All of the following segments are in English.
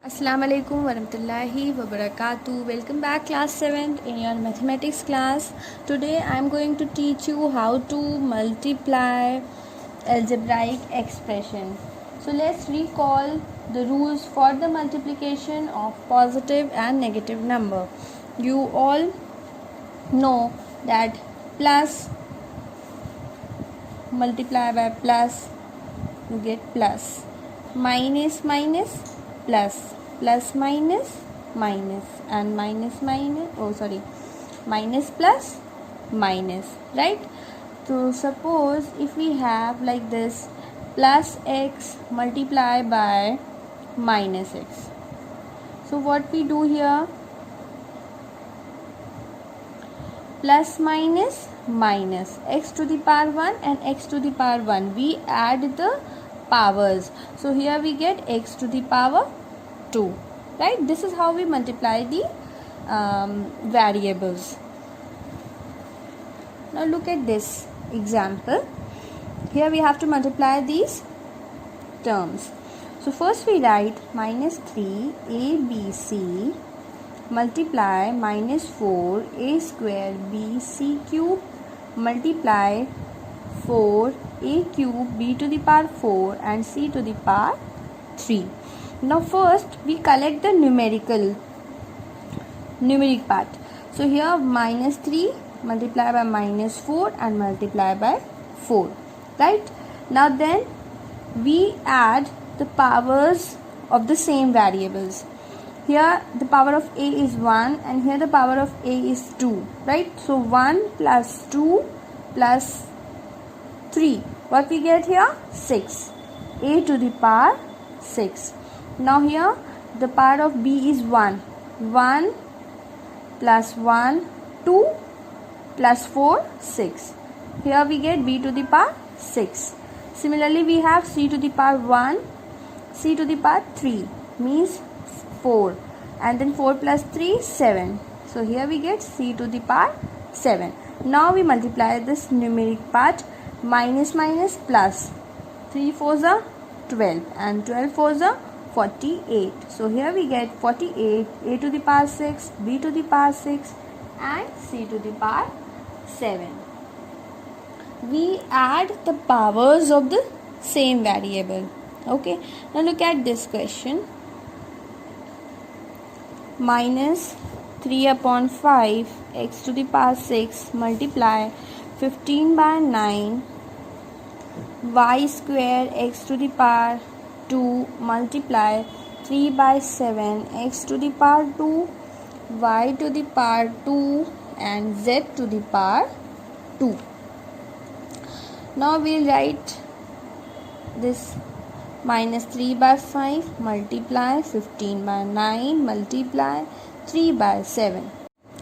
Assalamu alaikum warahmatullahi wabarakatuh. Welcome back class 7th in your mathematics class. Today I am going to teach you how to multiply algebraic expression. So let's recall the rules for the multiplication of positive and negative number. You all know that plus multiply by plus you get plus, minus minus plus, plus minus minus, and minus plus minus, right? So suppose if we have like this, plus x multiply by minus x, so what we do here, plus minus minus, x to the power 1 and x to the power 1, we add the powers, so here we get x to the power 2, right? This is how we multiply the variables. Now look at this example. Here we have to multiply these terms. So first we write minus 3 ABC multiply minus 4 a square b c cube multiply 4 a cube b to the power 4 and c to the power 3. Now first we collect the numeric part. So here minus 3 multiply by minus 4 and multiply by 4, right? Now then we add the powers of the same variables. Here the power of a is 1 and here the power of a is 2, right? So 1 plus 2 plus 3, what we get here? 6, a to the power 6. Now here the power of b is 1, 1 plus 1 2 plus 4 6, here we get b to the power 6. Similarly we have c to the power 1, c to the power 3 means 4, and then 4 plus 3 7, so here we get c to the power 7. Now we multiply this numeric part, minus minus plus, 3 4s are 12 and 12 4s are 48, so here we get 48, a to the power 6, b to the power 6 and c to the power 7. We add the powers of the same variable. Okay, now look at this question. Minus 3 upon 5 x to the power 6 multiply 15 by 9 y square x to the power 2 multiply 3 by 7 x to the power 2 y to the power 2 and z to the power 2. Now we'll write this minus 3 by 5 multiply 15 by 9 multiply 3 by 7.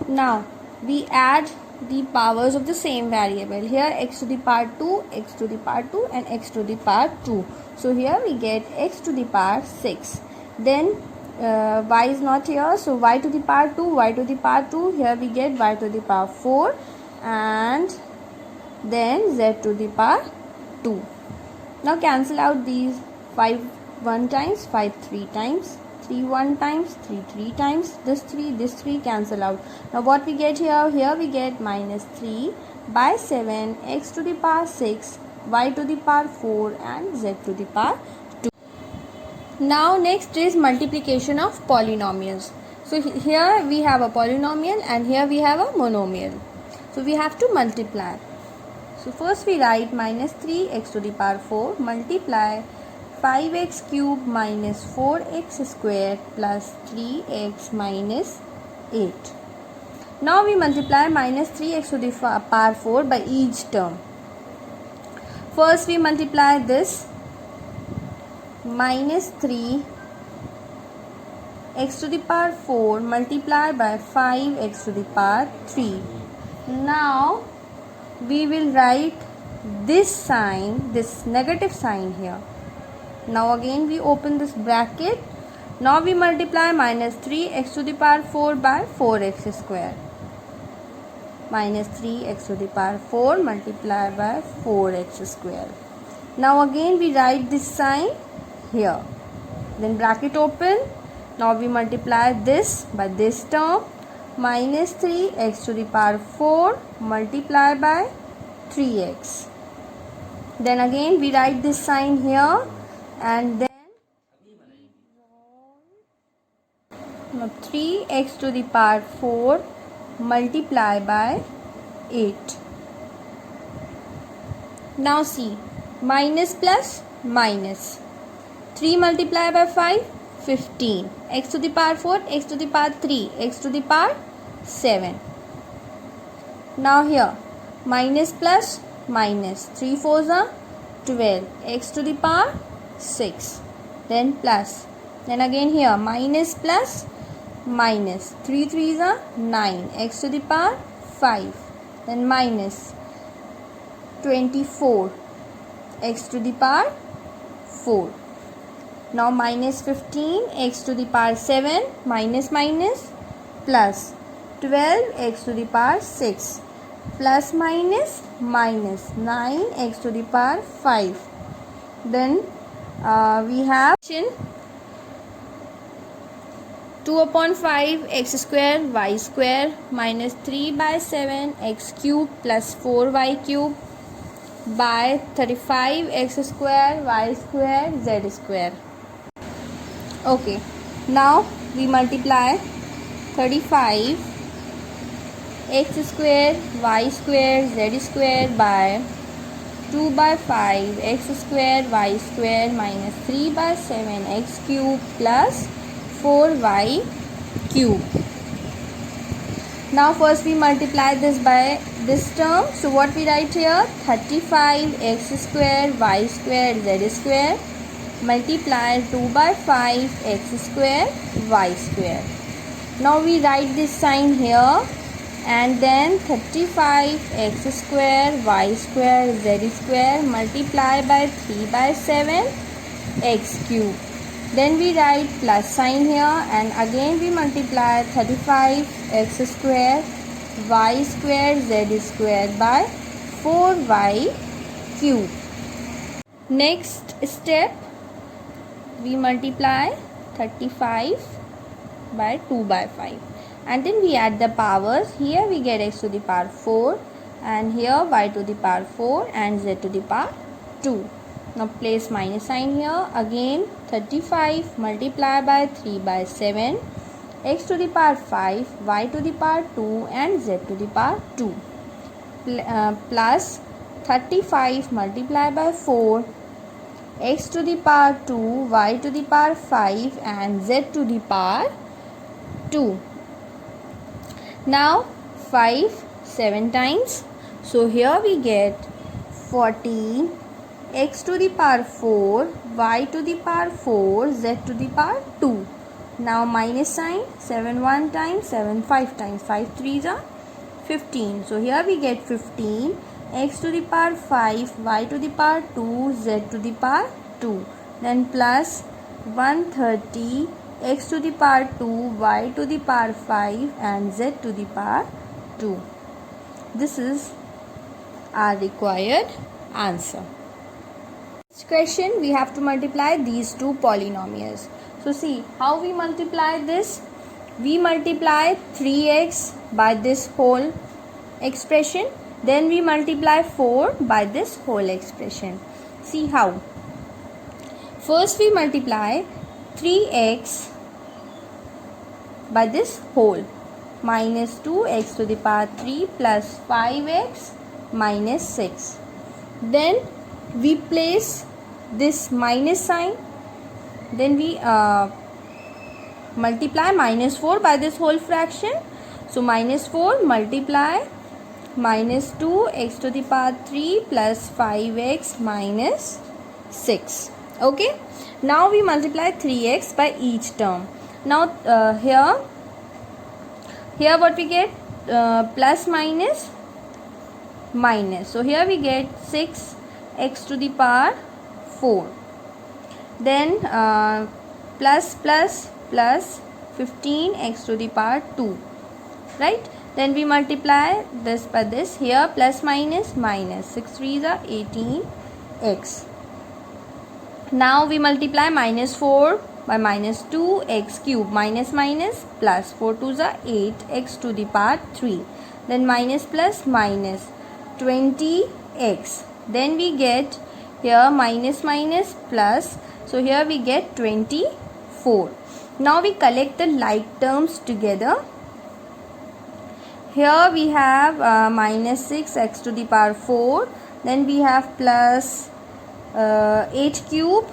Now we add the powers of the same variable. Here x to the power 2, x to the power 2 and x to the power 2. So here we get x to the power 6. Then y is not here, so y to the power 2, y to the power 2. Here we get y to the power 4 and then z to the power 2. Now cancel out these, 5 1 times, 5 3 times, 3 1 times, 3 3 times, this 3 cancel out. Now what we get here? Here we get minus 3 by 7 x to the power 6 y to the power 4 and z to the power 2. Now next is multiplication of polynomials. So here we have a polynomial and here we have a monomial. So we have to multiply. So first we write minus 3 x to the power 4 multiply 5x cube minus 4x square plus 3x minus 8. Now we multiply minus 3x to the power 4 by each term. First we multiply this minus 3 x to the power 4 multiply by 5x to the power 3. Now we will write this sign, this negative sign here. Now again we open this bracket. Now we multiply minus 3 x to the power 4 by 4x square. Minus 3 x to the power 4 multiplied by 4x square. Now again we write this sign here. Then bracket open. Now we multiply this by this term, minus 3x to the power 4 multiply by 3x. Then again we write this sign here, and then 3x to the power 4 multiply by 8. Now see, minus plus minus. 3 multiply by 5, 15. X to the power 4, x to the power 3, x to the power 7. Now here, minus plus minus. 3 4s are 12. X to the power 6. Then plus. Then again here, minus plus minus. 3 3s are 9. X to the power 5. Then minus 24. X to the power 4. Now minus 15 x to the power 7 minus minus plus 12 x to the power 6 plus minus minus 9 x to the power 5. Then we have 2/5 x square y square minus 3/7 x cube plus 4y cube by 35 x square y square z square. Okay, now we multiply 35 x square y square z square by 2/5 x square y square minus 3/7 x cube plus 4y cube. Now first we multiply this by this term. So what we write here, 35 x square y square z square multiply 2/5 x square y square. Now we write this sign here, and then 35 x square y square z square multiply by 3/7 x cube. Then we write plus sign here, and again we multiply 35 x square y square z square by 4y cube. Next step, we multiply 35 by 2/5, and then we add the powers. Here we get x to the power 4, and here y to the power 4 and z to the power 2. Now place minus sign here. Again 35 multiply by 3/7 x to the power 5, y to the power 2 and z to the power 2 plus 35 multiply by 4 x to the power 2, y to the power 5 and z to the power 2. Now 5 7 times. So here we get 14 x to the power 4, y to the power 4, z to the power 2. Now minus sign, 7 1 times, 7 5 times, 5 3s are 15. So here we get 15 x to the power 5, y to the power 2, z to the power 2. Then plus 130 x to the power 2, y to the power 5 and z to the power 2. This is our required answer. Next question, we have to multiply these two polynomials. So see how we multiply this. We multiply 3x by this whole expression. Then we multiply 4 by this whole expression. See how. First we multiply 3x by this whole, minus 2x to the power 3 plus 5x minus 6. Then we place this minus sign. Then we multiply minus 4 by this whole fraction. So minus 4 multiply minus 2x to the power 3 plus 5x minus 6. Okay. Now we multiply 3x by each term. Now here what we get, plus minus minus. So here we get 6x to the power 4. Then plus 15x to the power 2. Right? Then we multiply this by this. Here plus minus minus. 6 3s are 18x. Now we multiply minus 4 by minus 2x cube, minus minus plus, 4 2s are 8x to the power 3, then minus plus minus 20x, then we get here minus minus plus, so here we get 24. Now we collect the like terms together. Here we have minus 6x to the power 4, then we have plus 8 cube,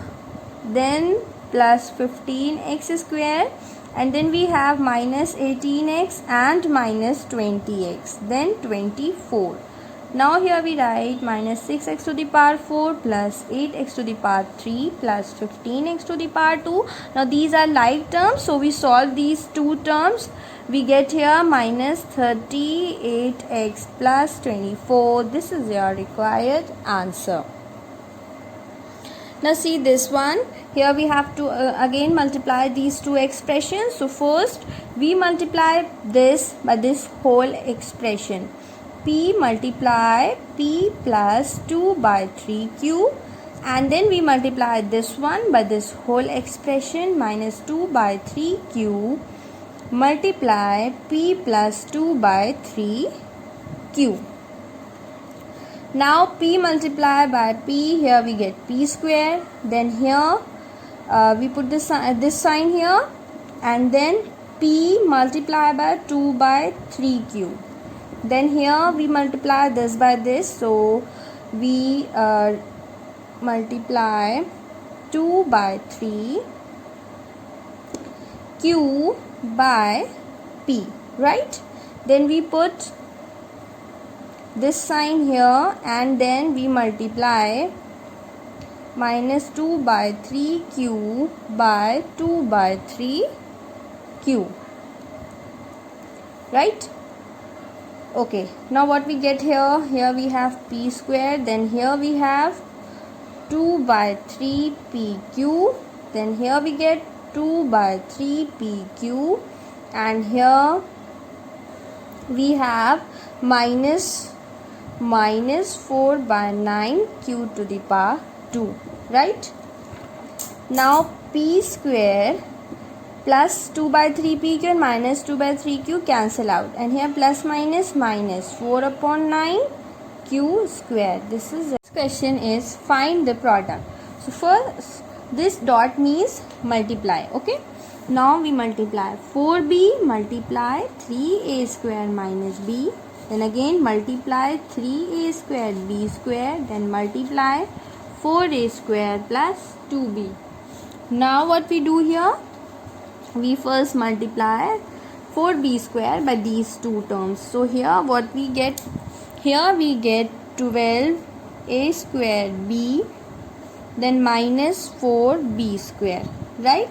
then plus 15x square, and then we have minus 18x and minus 20x, then 24. Now here we write minus 6x to the power 4 plus 8x to the power 3 plus 15x to the power 2. Now these are like terms, so we solve these two terms. We get here minus 38x plus 24. This is your required answer. Now see this one. Here we have to again multiply these two expressions. So first we multiply this by this whole expression. P multiply P plus 2 by 3 cube, and then we multiply this one by this whole expression minus 2 by 3 cube multiply P plus 2 by 3 cube. Now P multiply by P, here we get P square, then here we put this sign here, and then P multiply by 2 by 3 cube. Then here we multiply this by this, so we multiply 2 by 3 q by p, right? Then we put this sign here, and then we multiply minus 2 by 3 q by 2 by 3 q, right? Okay, now what we get here? Here we have p square, then here we have 2 by 3 pq, then here we get 2 by 3 pq, and here we have minus 4 by 9 q to the power 2, right? Now p square plus 2 by 3 pq and minus 2 by 3q cancel out, and here plus minus minus 4 upon 9 q square. This question is find the product. So first this dot means multiply. Okay, now we multiply 4b multiply 3a square minus b, then again multiply 3a square b square, then multiply 4a square plus 2b. Now what we do here? We first multiply 4b square by these two terms. So here what we get? Here we get 12a square b, then minus 4b square, right?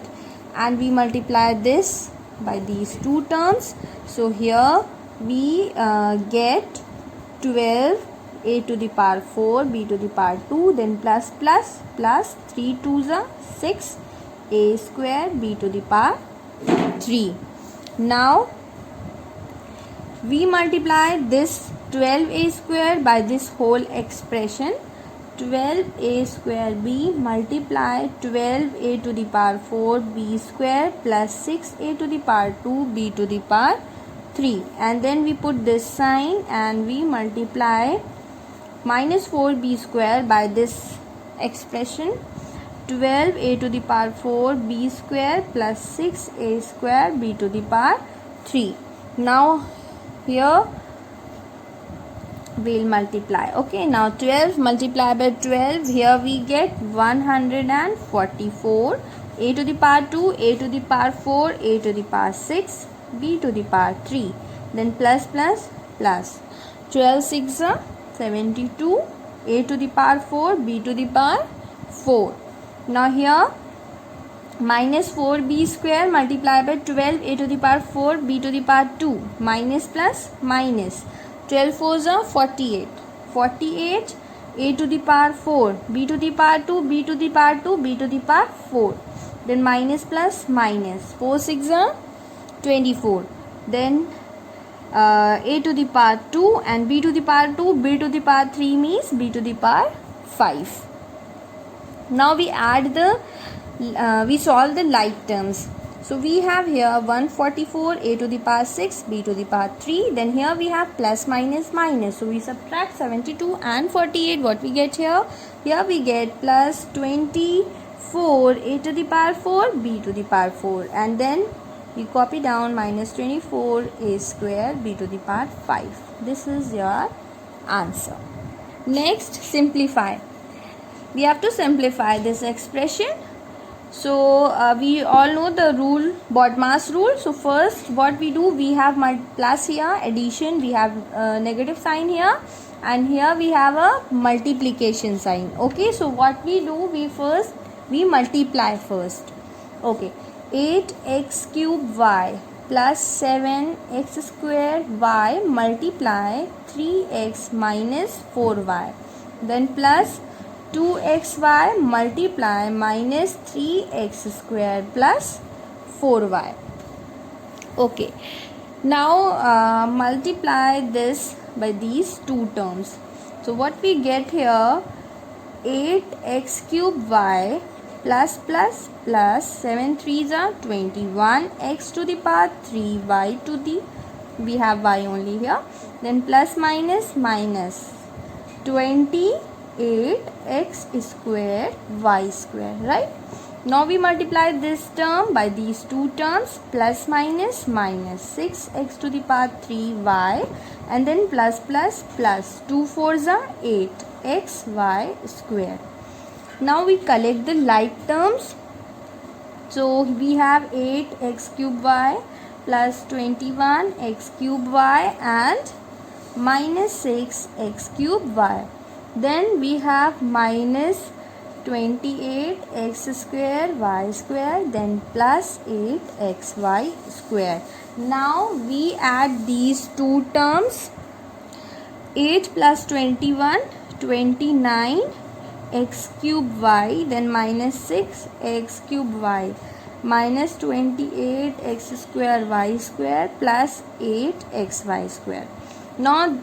And we multiply this by these two terms. So here we get 12a to the power 4 b to the power 2, then plus 3 2s are 6 a square b to the power 3. Now we multiply this 12a square by this whole expression. 12a square b multiply 12a to the power 4 b square plus 6a to the power 2 b to the power 3, and then we put this sign and we multiply minus 4b square by this expression. 12a to the power 4 b square plus 6a square b to the power 3. Now here we'll multiply. Okay, now 12 multiplied by 12, here we get 144 a to the power 2, a to the power 4, a to the power 6, b to the power 3, then plus 12 6 are 72, a to the power 4, b to the power 4. Now here minus 4b square multiplied by 12 a to the power 4 b to the power 2 minus plus minus 12 4s are 48 a to the power 4 b to the power 2 b to the power 2 b to the power 4, then minus plus minus 4 6 are 24, then a to the power 2 and b to the power 2 b to the power 3 means b to the power 5. Now we add the we solve the like terms. So we have here 144 a to the power 6 b to the power 3. Then here we have plus minus minus. So we subtract 72 and 48. What we get here? Here we get plus 24 a to the power 4 b to the power 4. And then we copy down minus 24 a square b to the power 5. This is your answer. Next, simplify. We have to simplify this expression. So we all know the rule, BODMAS rule. So first what we do, we have plus here, addition, we have negative sign here, and here we have a multiplication sign. Okay, so what we do, we multiply first. Okay, 8x cube y plus 7x square y multiply 3x minus 4y, then plus 2xy multiply minus 3x square plus 4y. Okay, now multiply this by these two terms. So what we get here, 8x cube y plus plus plus 7 3s are 21 x to the power 3 y to the, we have y only here, then plus minus minus 28x square y square, right? Now we multiply this term by these two terms, plus minus minus 6x to the power 3y, and then plus plus plus 2 4s are 8xy square. Now we collect the like terms. So we have 8x cube y plus 21x cube y and minus 6x cube y. Then we have minus 28x square y square, then plus 8xy square. Now we add these two terms. 8 plus 21, 29 x cube y, then minus 6 x cube y, minus 28 x square y square plus 8 xy square. Now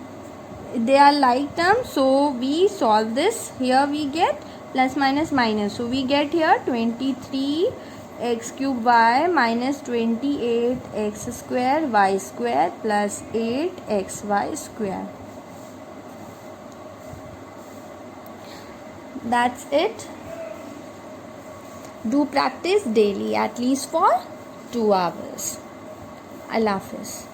they are like terms, so we solve this. Here we get plus minus minus, so we get here 23 x cube y minus 28 x square y square plus 8 xy square. That's it. Do practice daily, at least for 2 hours. Allah Hafiz.